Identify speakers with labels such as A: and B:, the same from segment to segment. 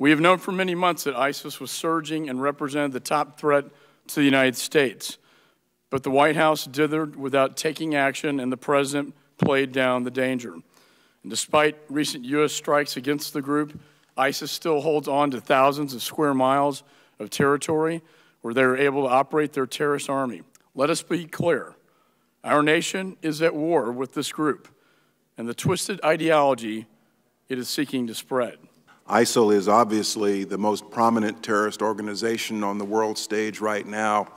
A: We have known for many months that ISIS was surging and represented the top threat to the United States. But the White House dithered without taking action, and the President played down the danger. And despite recent U.S. strikes against the group, ISIS still holds on to thousands of square miles of territory where they are able to operate their terrorist army. Let us be clear. Our nation is at war with this group and the twisted ideology it is seeking to spread.
B: ISIL is obviously the most prominent terrorist organization on the world stage right now.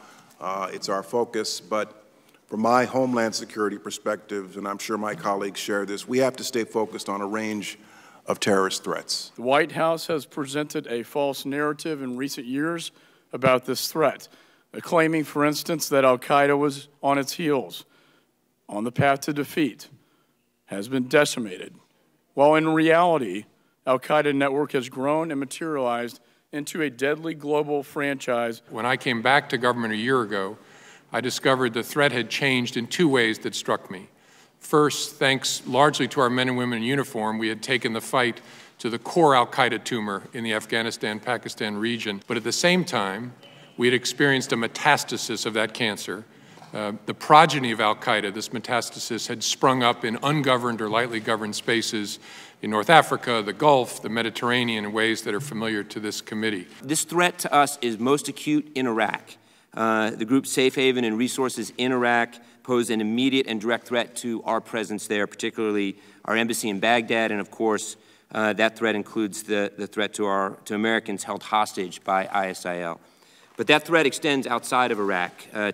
B: It's our focus, but from my Homeland Security perspective, and I'm sure my colleagues share this, we have to stay focused on a range of terrorist threats.
A: The White House has presented a false narrative in recent years about this threat, claiming, for instance, that al-Qaeda was on its heels, on the path to defeat, has been decimated, while in reality, al-Qaeda network has grown and materialized into a deadly global franchise.
C: When I came back to government a year ago, I discovered the threat had changed in two ways that struck me. First, thanks largely to our men and women in uniform, we had taken the fight to the core al-Qaeda tumor in the Afghanistan-Pakistan region. But at the same time, we had experienced a metastasis of that cancer. The progeny of al-Qaeda, this metastasis, had sprung up in ungoverned or lightly governed spaces in North Africa, the Gulf, the Mediterranean, in ways that are familiar to this committee.
D: This threat to us is most acute in Iraq. The group's safe haven and resources in Iraq pose an immediate and direct threat to our presence there, particularly our embassy in Baghdad, and of course, that threat includes the threat to Americans held hostage by ISIL. But that threat extends outside of Iraq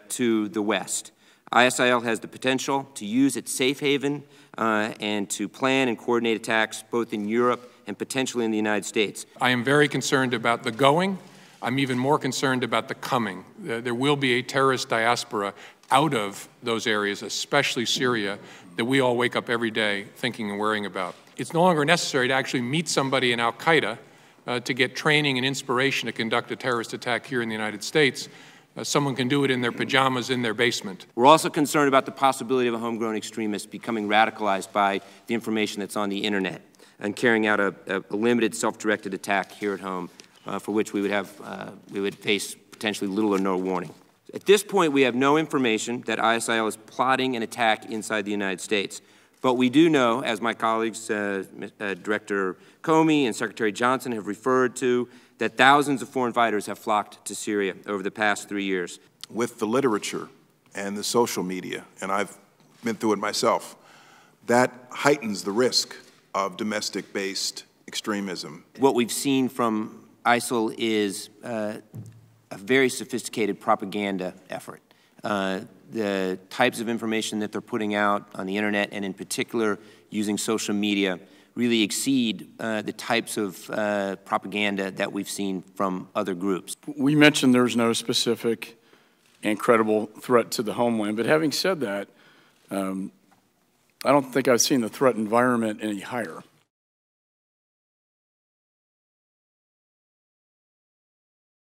D: to the West. ISIL has the potential to use its safe haven and to plan and coordinate attacks both in Europe and potentially in the United States.
C: I am very concerned about the going. I'm even more concerned about the coming. There will be a terrorist diaspora out of those areas, especially Syria, that we all wake up every day thinking and worrying about. It's no longer necessary to actually meet somebody in al-Qaeda to get training and inspiration to conduct a terrorist attack here in the United States. Someone can do it in their pajamas in their basement.
D: We're also concerned about the possibility of a homegrown extremist becoming radicalized by the information that's on the internet and carrying out a limited self-directed attack here at home for which we would face potentially little or no warning. At this point, we have no information that ISIL is plotting an attack inside the United States. But we do know, as my colleagues, Director Comey and Secretary Johnson have referred to, that thousands of foreign fighters have flocked to Syria over the past 3 years.
B: With the literature and the social media, and I've been through it myself, that heightens the risk of domestic-based extremism.
D: What we've seen from ISIL is a very sophisticated propaganda effort. The types of information that they're putting out on the internet, and in particular using social media, really exceed the types of propaganda that we've seen from other groups.
A: We mentioned there's no specific and credible threat to the homeland, but having said that, I don't think I've seen the threat environment any higher.